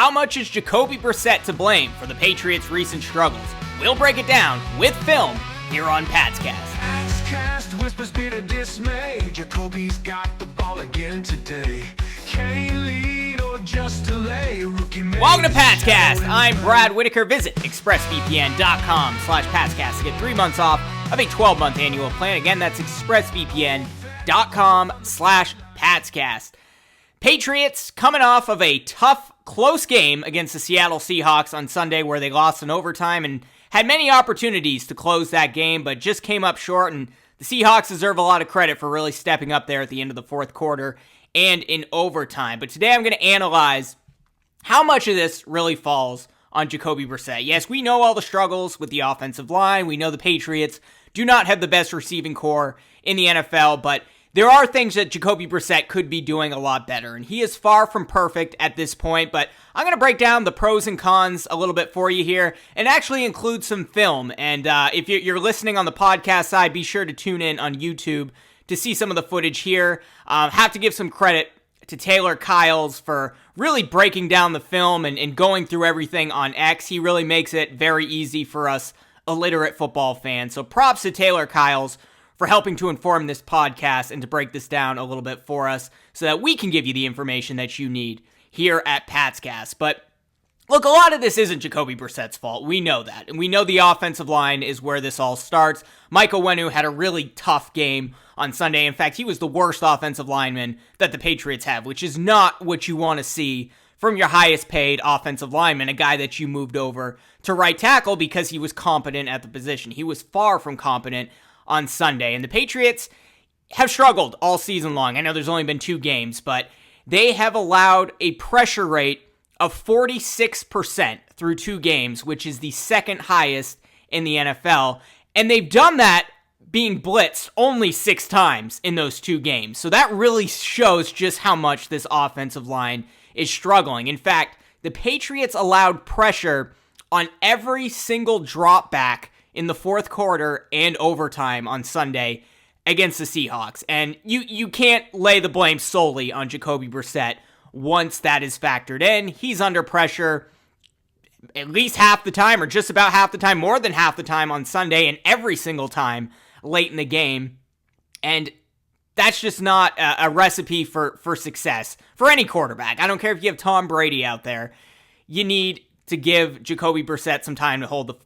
how much is Jacoby Brissett to blame for the Patriots' recent struggles? We'll break it down with film here on Patscast. Patscast whispers bitter dismay. Jacoby's got the ball again today. Can't lead or just delay. Welcome to Patscast. I'm Brad Whitaker. Visit expressvpn.com/Patscast to get 3 months off of a 12-month annual plan. Again, that's expressvpn.com/Patscast. Patriots coming off of a tough, close game against the Seattle Seahawks on Sunday where they lost in overtime and had many opportunities to close that game, but just came up short, and the Seahawks deserve a lot of credit for really stepping up there at the end of the fourth quarter and in overtime. But today I'm going to analyze how much of this really falls on Jacoby Brissett. Yes, we know all the struggles with the offensive line. We know the Patriots do not have the best receiving core in the NFL, but there are things that Jacoby Brissett could be doing a lot better, and he is far from perfect at this point, but I'm going to break down the pros and cons a little bit for you here and actually include some film. And if you're listening on the podcast side, be sure to tune in on YouTube to see some of the footage here. Have to give some credit to Taylor Kyles for really breaking down the film and going through everything on X. He really makes it very easy for us illiterate football fans. So props to Taylor Kyles for helping to inform this podcast and to break this down a little bit for us so that we can give you the information that you need here at Patscast. But look, a lot of this isn't Jacoby Brissett's fault. We know that. And we know the offensive line is where this all starts. Mike Onwenu had a really tough game on Sunday. In fact, he was the worst offensive lineman that the Patriots have, which is not what you want to see from your highest paid offensive lineman, a guy that you moved over to right tackle because he was competent at the position. He was far from competent on Sunday, and the Patriots have struggled all season long. I know there's only been 2 games, but they have allowed a pressure rate of 46% through 2 games, which is the second highest in the NFL, and they've done that being blitzed only 6 times in those 2 games. So that really shows just how much this offensive line is struggling. In fact, the Patriots allowed pressure on every single drop back in the fourth quarter and overtime on Sunday against the Seahawks. And you can't lay the blame solely on Jacoby Brissett once that is factored in. He's under pressure at least half the time, or just about half the time, more than half the time on Sunday, and every single time late in the game. And that's just not a recipe for success for any quarterback. I don't care if you have Tom Brady out there. You need to give Jacoby Brissett some time to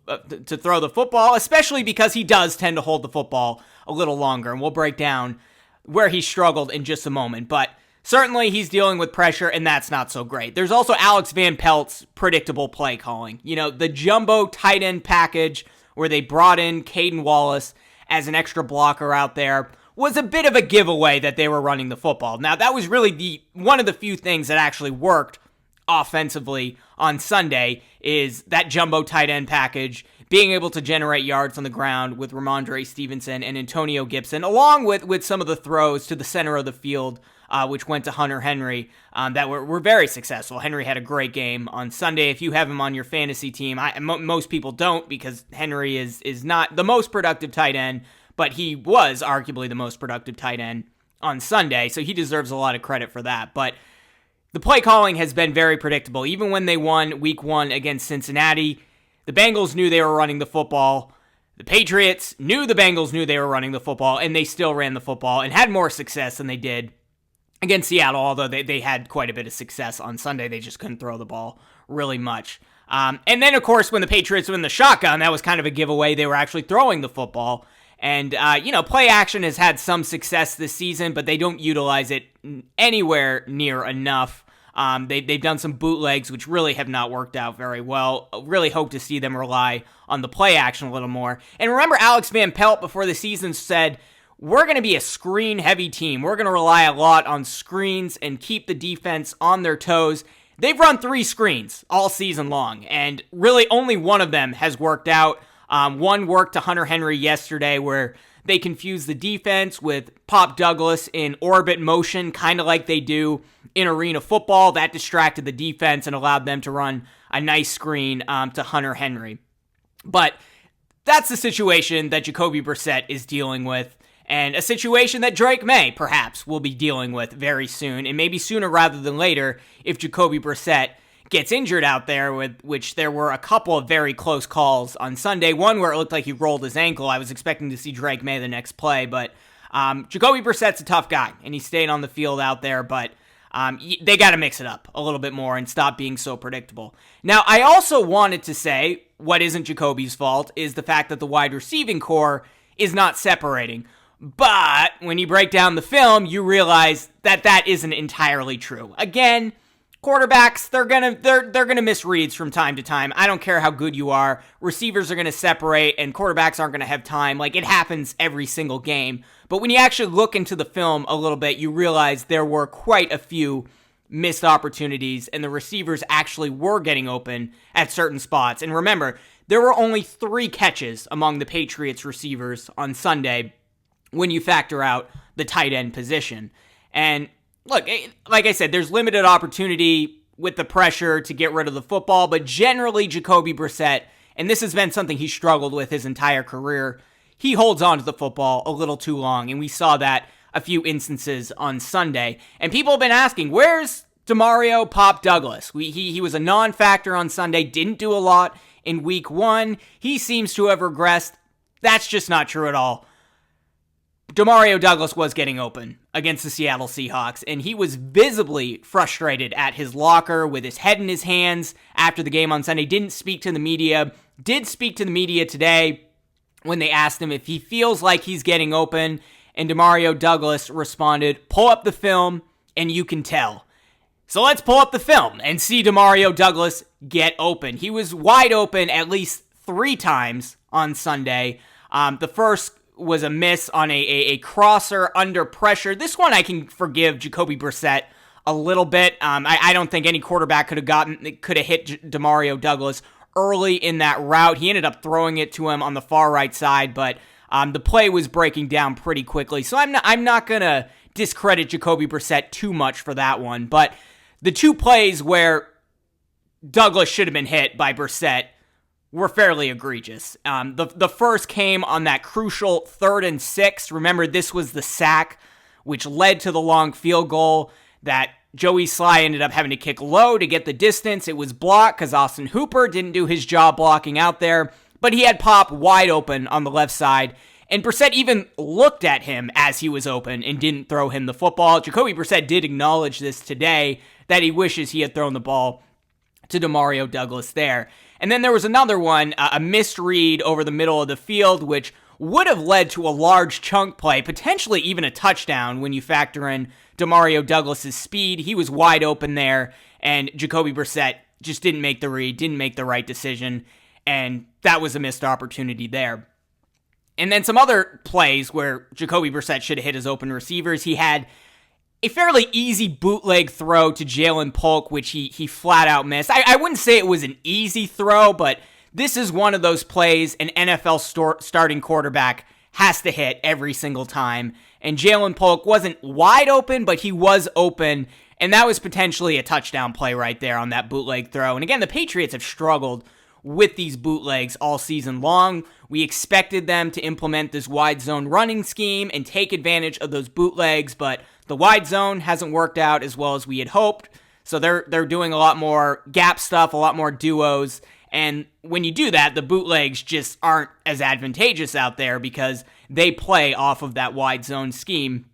to throw the football, especially because he does tend to hold the football a little longer, and we'll break down where he struggled in just a moment. But certainly he's dealing with pressure, and that's not so great. There's also Alex Van Pelt's predictable play calling. You know, the jumbo tight end package where they brought in Caden Wallace as an extra blocker out there was a bit of a giveaway that they were running the football. Now, that was really one of the few things that actually worked offensively on Sunday, is that jumbo tight end package, being able to generate yards on the ground with Ramondre Stevenson and Antonio Gibson, along with some of the throws to the center of the field, which went to Hunter Henry, that were very successful. Henry had a great game on Sunday. If you have him on your fantasy team, most people don't, because Henry is not the most productive tight end, but he was arguably the most productive tight end on Sunday, so he deserves a lot of credit for that. But the play calling has been very predictable. Even when they won week 1 against Cincinnati, the Bengals knew they were running the football. The Patriots knew the Bengals knew they were running the football, and they still ran the football and had more success than they did against Seattle, although they had quite a bit of success on Sunday. They just couldn't throw the ball really much. And then, of course, when the Patriots were in the shotgun, that was kind of a giveaway. They were actually throwing the football. And, play action has had some success this season, but they don't utilize it anywhere near enough. They've done some bootlegs, which really have not worked out very well. Really hope to see them rely on the play action a little more. And remember, Alex Van Pelt before the season said, we're going to be a screen-heavy team. We're going to rely a lot on screens and keep the defense on their toes. They've run 3 screens all season long, and really only one of them has worked out. One worked to Hunter Henry yesterday, where they confused the defense with Pop Douglas in orbit motion, kind of like they do in arena football. That distracted the defense and allowed them to run a nice screen to Hunter Henry. But that's the situation that Jacoby Brissett is dealing with, and a situation that Drake May, perhaps, will be dealing with very soon, and maybe sooner rather than later, if Jacoby Brissett gets injured out there, with which there were a couple of very close calls on Sunday. One where it looked like he rolled his ankle. I was expecting to see Drake May the next play, but Jacoby Brissett's a tough guy, and he stayed on the field out there, but they got to mix it up a little bit more and stop being so predictable. Now, I also wanted to say what isn't Jacoby's fault is the fact that the wide receiving core is not separating. But when you break down the film, you realize that that isn't entirely true. Again, quarterbacks, they're gonna miss reads from time to time. I don't care how good you are. Receivers are gonna separate, and quarterbacks aren't gonna have time. Like, it happens every single game. But when you actually look into the film a little bit, you realize there were quite a few missed opportunities, and the receivers actually were getting open at certain spots. And remember, there were only 3 catches among the Patriots receivers on Sunday when you factor out the tight end position. And look, like I said, there's limited opportunity with the pressure to get rid of the football, but generally Jacoby Brissett, and this has been something he struggled with his entire career, he holds on to the football a little too long, and we saw that a few instances on Sunday. And people have been asking, where's Demario Pop Douglas? He was a non-factor on Sunday, didn't do a lot in week 1. He seems to have regressed. That's just not true at all. Demario Douglas was getting open against the Seattle Seahawks, and he was visibly frustrated at his locker with his head in his hands after the game on Sunday. Didn't speak to the media. Did speak to the media today when they asked him if he feels like he's getting open, and Demario Douglas responded, "Pull up the film and you can tell." So let's pull up the film and see Demario Douglas get open. He was wide open at least 3 times on Sunday. The first was a miss on a crosser under pressure. This one I can forgive Jacoby Brissett a little bit. I don't think any quarterback could have hit Demario Douglas early in that route. He ended up throwing it to him on the far right side, but the play was breaking down pretty quickly. So I'm not gonna discredit Jacoby Brissett too much for that one. But the 2 plays where Douglas should have been hit by Brissett were fairly egregious. The first came on that crucial 3rd and 6. Remember, this was the sack, which led to the long field goal that Joey Sly ended up having to kick low to get the distance. It was blocked because Austin Hooper didn't do his job blocking out there, but he had Pop wide open on the left side, and Brissett even looked at him as he was open and didn't throw him the football. Jacoby Brissett did acknowledge this today, that he wishes he had thrown the ball to Demario Douglas there. And then there was another one, a missed read over the middle of the field, which would have led to a large chunk play, potentially even a touchdown when you factor in Demario Douglas's speed. He was wide open there, and Jacoby Brissett just didn't make the read, didn't make the right decision, and that was a missed opportunity there. And then some other plays where Jacoby Brissett should have hit his open receivers. He had a fairly easy bootleg throw to Jalen Polk, which he flat out missed. I wouldn't say it was an easy throw, but this is one of those plays an NFL starting quarterback has to hit every single time. And Jalen Polk wasn't wide open, but he was open, and that was potentially a touchdown play right there on that bootleg throw. And again, the Patriots have struggled with these bootlegs all season long. We expected them to implement this wide zone running scheme and take advantage of those bootlegs, but the wide zone hasn't worked out as well as we had hoped. So they're doing a lot more gap stuff, a lot more duos. And when you do that, the bootlegs just aren't as advantageous out there because they play off of that wide zone scheme.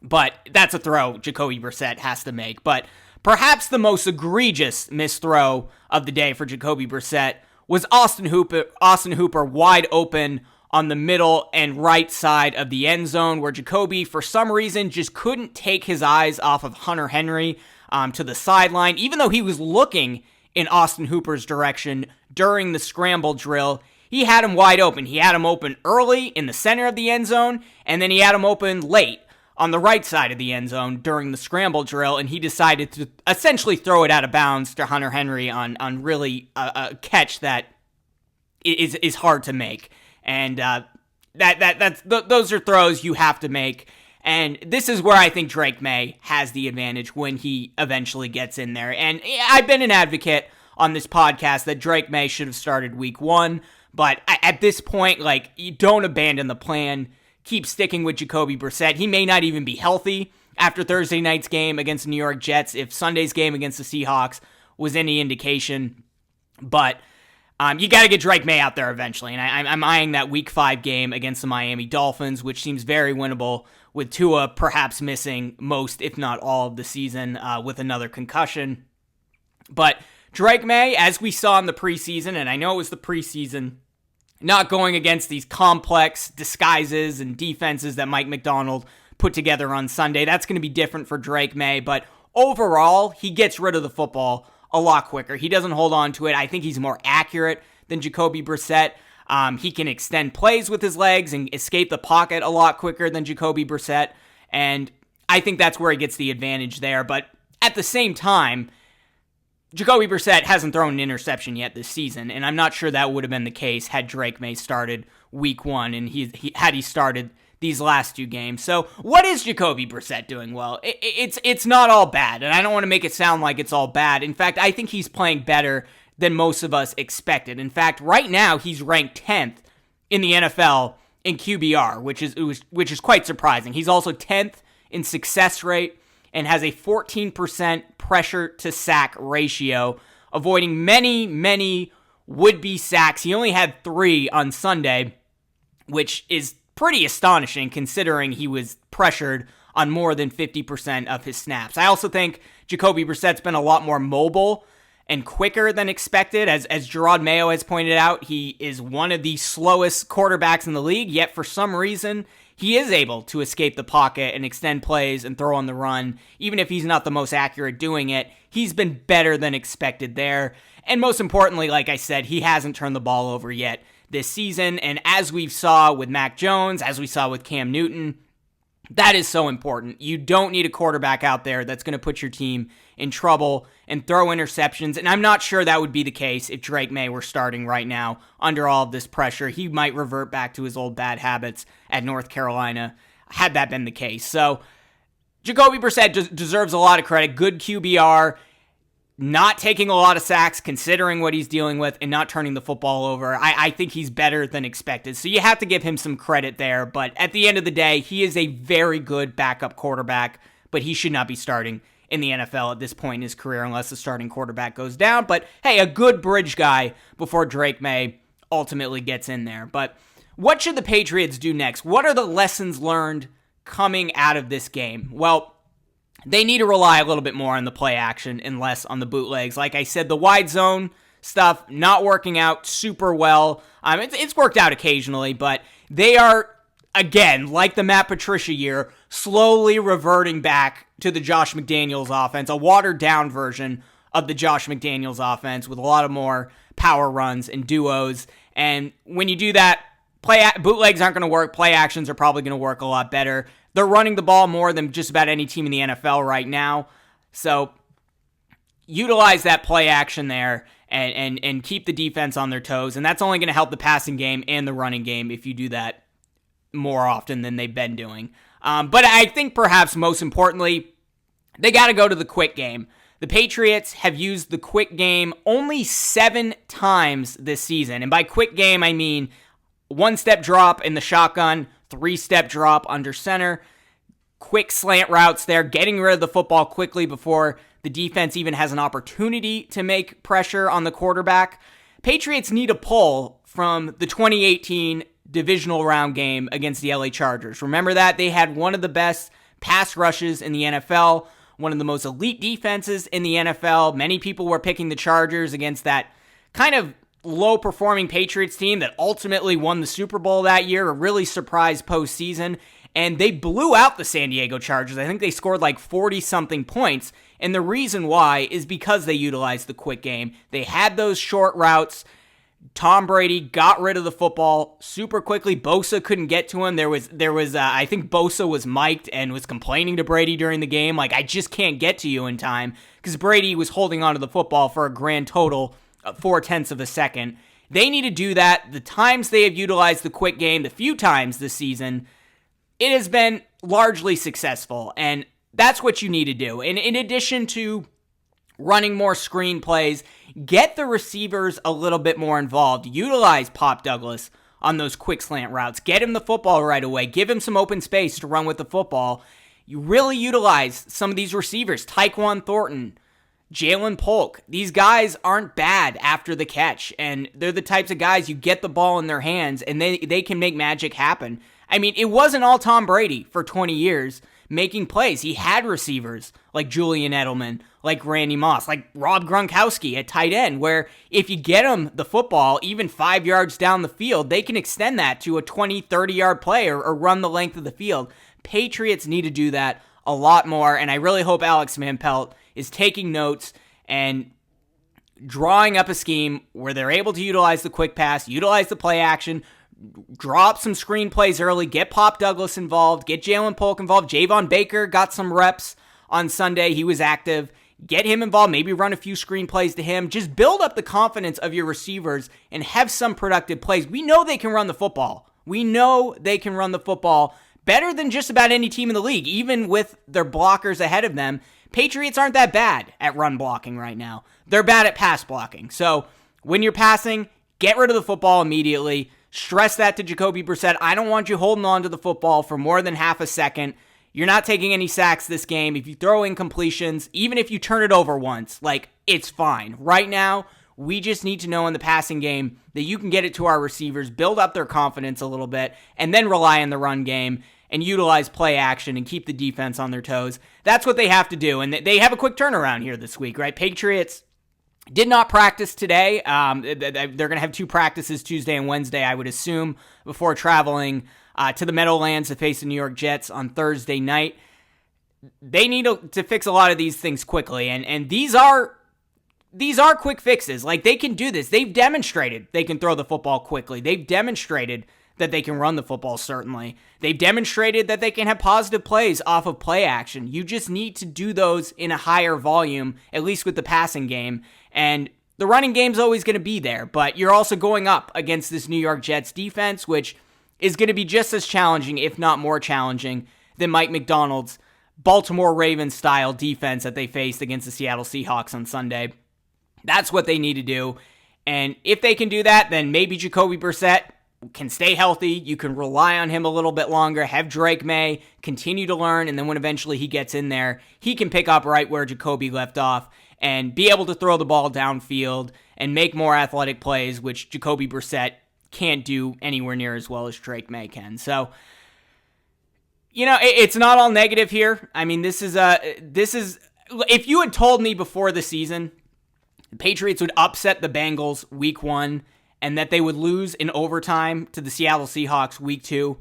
But that's a throw Jacoby Brissett has to make. But perhaps the most egregious missed throw of the day for Jacoby Brissett was Austin Hooper wide open on the middle and right side of the end zone, where Jacoby, for some reason, just couldn't take his eyes off of Hunter Henry to the sideline. Even though he was looking in Austin Hooper's direction during the scramble drill, he had him wide open. He had him open early in the center of the end zone, and then he had him open late on the right side of the end zone during the scramble drill, and he decided to essentially throw it out of bounds to Hunter Henry on really a catch that is hard to make. And those are throws you have to make. And this is where I think Drake May has the advantage when he eventually gets in there. And I've been an advocate on this podcast that Drake May should have started week 1. But at this point, like, you don't abandon the plan. Keep sticking with Jacoby Brissett. He may not even be healthy after Thursday night's game against the New York Jets if Sunday's game against the Seahawks was any indication. But you got to get Drake May out there eventually. And I'm eyeing that Week 5 game against the Miami Dolphins, which seems very winnable, with Tua perhaps missing most, if not all, of the season with another concussion. But Drake May, as we saw in the preseason, and I know it was the preseason, not going against these complex disguises and defenses that Mike McDonald put together on Sunday. That's going to be different for Drake May, but overall, he gets rid of the football a lot quicker. He doesn't hold on to it. I think he's more accurate than Jacoby Brissett. He can extend plays with his legs and escape the pocket a lot quicker than Jacoby Brissett, and I think that's where he gets the advantage there. But at the same time, Jacoby Brissett hasn't thrown an interception yet this season, and I'm not sure that would have been the case had Drake May started Week 1 and had he started these last 2 games. So what is Jacoby Brissett doing well? It's not all bad, and I don't want to make it sound like it's all bad. In fact, I think he's playing better than most of us expected. In fact, right now he's ranked 10th in the NFL in QBR, which is quite surprising. He's also 10th in success rate and has a 14% pressure to sack ratio, avoiding many would-be sacks. He only had 3 on Sunday, which is pretty astonishing considering he was pressured on more than 50% of his snaps. I also think Jacoby Brissett's been a lot more mobile and quicker than expected. As Gerard Mayo has pointed out, he is one of the slowest quarterbacks in the league, yet for some reason, he is able to escape the pocket and extend plays and throw on the run. Even if he's not the most accurate doing it, he's been better than expected there. And most importantly, like I said, he hasn't turned the ball over yet this season. And as we saw with Mac Jones, as we saw with Cam Newton, that is so important. You don't need a quarterback out there that's going to put your team in trouble and throw interceptions. And I'm not sure that would be the case if Drake May were starting right now under all of this pressure. He might revert back to his old bad habits at North Carolina had that been the case. So Jacoby Brissett deserves a lot of credit. Good QBR, not taking a lot of sacks considering what he's dealing with, and not turning the football over. I think he's better than expected. So you have to give him some credit there. But at the end of the day, he is a very good backup quarterback, but he should not be starting in the NFL at this point in his career unless the starting quarterback goes down. But hey, a good bridge guy before Drake May ultimately gets in there. But what should the Patriots do next? What are the lessons learned coming out of this game? Well, they need to rely a little bit more on the play action and less on the bootlegs. Like I said, the wide zone stuff not working out super well. It's worked out occasionally, but they are, again, like the Matt Patricia year, slowly reverting back to the Josh McDaniels offense, a watered-down version of the Josh McDaniels offense with a lot of more power runs and duos. And when you do that, bootlegs aren't going to work. Play actions are probably going to work a lot better. They're running the ball more than just about any team in the NFL right now. So utilize that play action there and keep the defense on their toes. And that's only going to help the passing game and the running game if you do that more often than they've been doing. But I think perhaps most importantly, they got to go to the quick game. The Patriots have used the quick game only 7 times this season. And by quick game, I mean 1-step drop in the shotgun, 3-step drop under center, quick slant routes there, getting rid of the football quickly before the defense even has an opportunity to make pressure on the quarterback. Patriots need a pull from the 2018 divisional round game against the LA Chargers. Remember that? They had one of the best pass rushes in the NFL, one of the most elite defenses in the NFL. Many people were picking the Chargers against that kind of low-performing Patriots team that ultimately won the Super Bowl that year, a really surprise postseason, and they blew out the San Diego Chargers. I think they scored like 40-something points, and the reason why is because they utilized the quick game. They had those short routes. Tom Brady got rid of the football super quickly. Bosa couldn't get to him. There was I think Bosa was mic'd and was complaining to Brady during the game, like, I just can't get to you in time, because Brady was holding onto the football for a grand total of 0.4 of a second. They need to do that. The times they have utilized the quick game, the few times this season, it has been largely successful, and that's what you need to do. And in addition to running more screen plays, get the receivers a little bit more involved. Utilize Pop Douglas on those quick slant routes. Get him the football right away. Give him some open space to run with the football. You really utilize some of these receivers. Tyquan Thornton, Jalen Polk. These guys aren't bad after the catch, and they're the types of guys you get the ball in their hands, and they can make magic happen. I mean, it wasn't all Tom Brady for 20 years making plays. He had receivers like Julian Edelman, like Randy Moss, like Rob Gronkowski at tight end, where if you get them the football, even 5 yards down the field, they can extend that to a 20, 30-yard play or run the length of the field. Patriots need to do that a lot more, and I really hope Alex Van Pelt is taking notes and drawing up a scheme where they're able to utilize the quick pass, utilize the play action, draw up some screenplays early, get Pop Douglas involved, get Jalen Polk involved. Javon Baker got some reps on Sunday. He was active. Get him involved, maybe run a few screenplays to him. Just build up the confidence of your receivers and have some productive plays. We know they can run the football. We know they can run the football better than just about any team in the league, even with their blockers ahead of them. Patriots aren't that bad at run blocking right now. They're bad at pass blocking. So when you're passing, get rid of the football immediately. Stress that to Jacoby Brissett. I don't want you holding on to the football for more than half a second. You're not taking any sacks this game. If you throw incompletions, even if you turn it over once, it's fine. Right now, we just need to know in the passing game that you can get it to our receivers, build up their confidence a little bit, and then rely on the run game and utilize play action and keep the defense on their toes. That's what they have to do, and they have a quick turnaround here this week, right? Patriots did not practice today. They're going to have 2 practices Tuesday and Wednesday, I would assume, before traveling to the Meadowlands to face the New York Jets on Thursday night. They need to fix a lot of these things quickly, and these are quick fixes. They can do this. They've demonstrated they can throw the football quickly. They've demonstrated that they can run the football, certainly. They've demonstrated that they can have positive plays off of play action. You just need to do those in a higher volume, at least with the passing game. And the running game's always going to be there, but you're also going up against this New York Jets defense, which is going to be just as challenging, if not more challenging, than Mike Macdonald's Baltimore Ravens-style defense that they faced against the Seattle Seahawks on Sunday. That's what they need to do. And if they can do that, then maybe Jacoby Brissett can stay healthy. You can rely on him a little bit longer. Have Drake May continue to learn, and then when eventually he gets in there, he can pick up right where Jacoby left off and be able to throw the ball downfield and make more athletic plays, which Jacoby Brissett can't do anywhere near as well as Drake May can. So, it's not all negative here. I mean, this is if you had told me before the season the Patriots would upset the Bengals week 1 and that they would lose in overtime to the Seattle Seahawks week 2,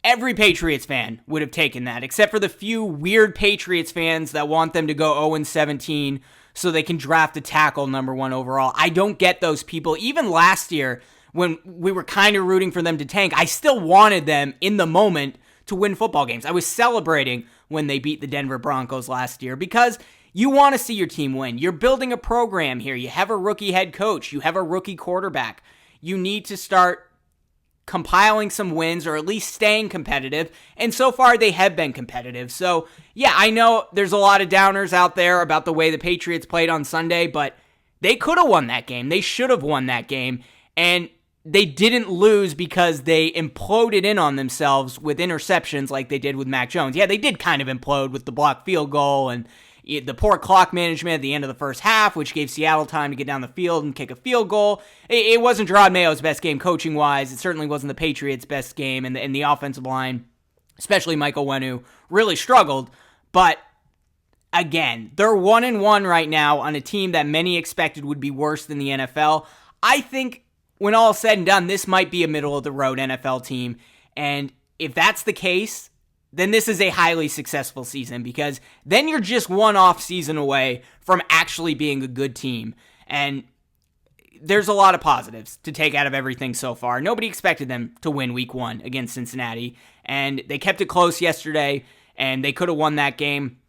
every Patriots fan would have taken that, except for the few weird Patriots fans that want them to go 0-17 so they can draft a tackle number 1 overall. I don't get those people. Even last year, when we were kind of rooting for them to tank, I still wanted them in the moment to win football games. I was celebrating when they beat the Denver Broncos last year because you want to see your team win. You're building a program here. You have a rookie head coach. You have a rookie quarterback. You need to start compiling some wins or at least staying competitive, and so far they have been competitive. So, yeah, I know there's a lot of downers out there about the way the Patriots played on Sunday, but they could have won that game. They should have won that game, and they didn't lose because they imploded in on themselves with interceptions like they did with Mac Jones. Yeah, they did kind of implode with the blocked field goal and the poor clock management at the end of the first half, which gave Seattle time to get down the field and kick a field goal. It wasn't Gerard Mayo's best game coaching-wise. It certainly wasn't the Patriots' best game, and the offensive line, especially Michael Wenu, really struggled. But, again, they're 1-1 right now on a team that many expected would be worse than the NFL. I think when all is said and done, this might be a middle-of-the-road NFL team, and if that's the case, then this is a highly successful season because then you're just one off season away from actually being a good team. And there's a lot of positives to take out of everything so far. Nobody expected them to win week 1 against Cincinnati, and they kept it close yesterday, and they could have won that game.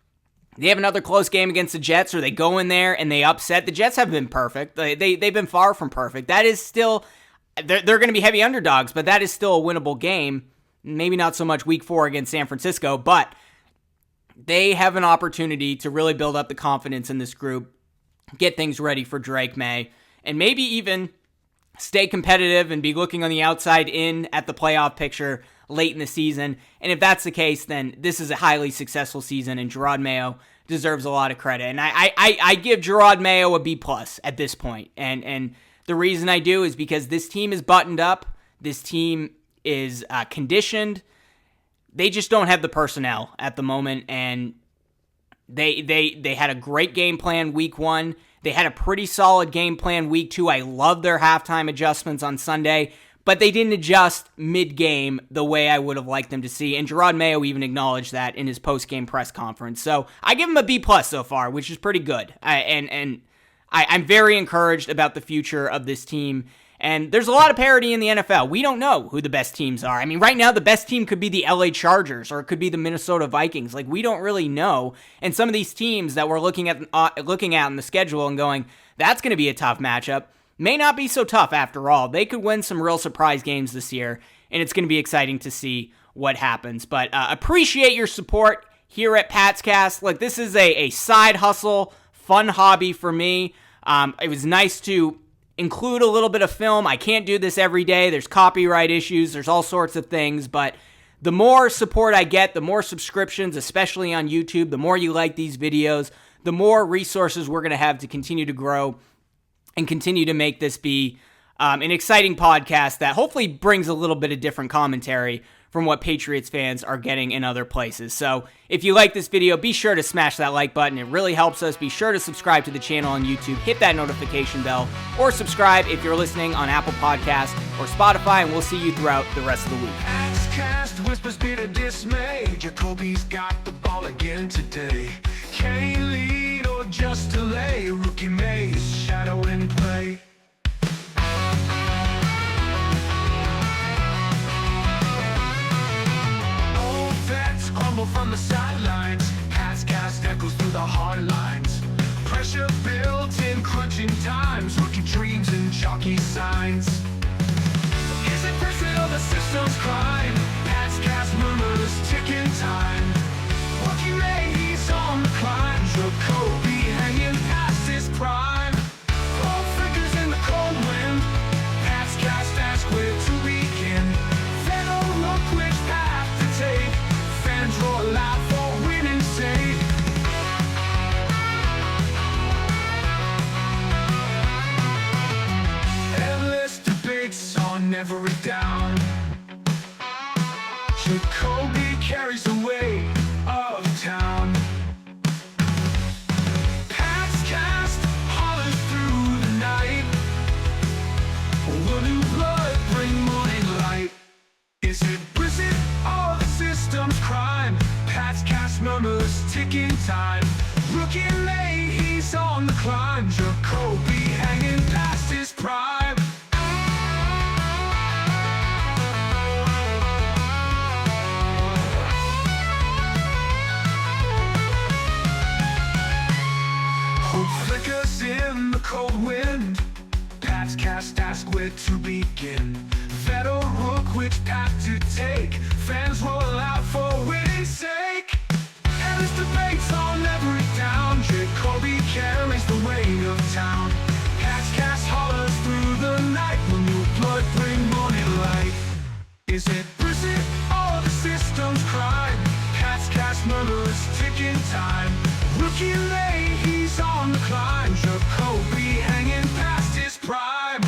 They have another close game against the Jets, or they go in there and they upset. The Jets haven't been perfect. They've been far from perfect. That is still, they're going to be heavy underdogs, but that is still a winnable game. Maybe not so much week 4 against San Francisco, but they have an opportunity to really build up the confidence in this group, get things ready for Drake May, and maybe even stay competitive and be looking on the outside in at the playoff picture late in the season. And if that's the case, then this is a highly successful season, and Gerard Mayo deserves a lot of credit. And I give Gerard Mayo a B+ at this point. And the reason I do is because this team is buttoned up. This team is conditioned. They just don't have the personnel at the moment. And they had a great game plan week 1. They had a pretty solid game plan week 2. I love their halftime adjustments on Sunday, but they didn't adjust mid-game the way I would have liked them to see, and Gerard Mayo even acknowledged that in his post-game press conference. So I give him a B+ so far, which is pretty good. I'm very encouraged about the future of this team, and there's a lot of parity in the NFL. We don't know who the best teams are. I mean, right now the best team could be the LA Chargers, or it could be the Minnesota Vikings. Like, we don't really know, and some of these teams that we're looking at in the schedule and going, that's going to be a tough matchup, may not be so tough after all. They could win some real surprise games this year, and it's going to be exciting to see what happens. But appreciate your support here at Patscast. Like, this is a side hustle, fun hobby for me. It was nice to include a little bit of film. I can't do this every day. There's copyright issues. There's all sorts of things. But the more support I get, the more subscriptions, especially on YouTube, the more you like these videos, the more resources we're going to have to continue to grow and continue to make this be an exciting podcast that hopefully brings a little bit of different commentary from what Patriots fans are getting in other places. So if you like this video, be sure to smash that like button. It really helps us. Be sure to subscribe to the channel on YouTube. Hit that notification bell, or subscribe if you're listening on Apple Podcasts or Spotify, and we'll see you throughout the rest of the week. Cast whispers bitter dismay. Jacoby's got the ball again today. Can't lead or just delay. Rookie Mays shadow in play. Old vets crumble from the sidelines. Cast echoes through the hard lines. Pressure built in crunching times. Rookie dreams and chalky signs. Is it pressure or the system's crime? Cast murmurs ticking time. Rookie Mays on the climb. Jacoby hanging past his prime. All figures in the cold wind. Cast ask where to begin. They don't look which path to take. Fans roar loud for winning's sake. Endless debates on every down. Jacoby carries the weight of town. Cast hollers through the night. Will new blood bring morning light? Is it Brissett or the system's crime? Cast murmurs ticking time. Rookie May, he's on the climb. Jacoby hanging past his prime. Hope flickers in the cold wind. Cast ask where to begin. Vet or rook, which path to take? Fans roll out for winning's sake. Endless debates on every down. Jacoby carries the weight of town. Cast hollers through the night. Will new blood bring morning light? Is it Brissett or the system's crime? Cast murmurs ticking time. Rookie May, he's on the climb. Jacoby hanging past his prime.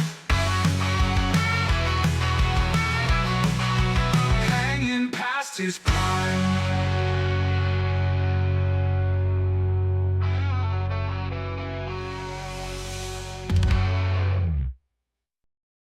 Hanging past his prime.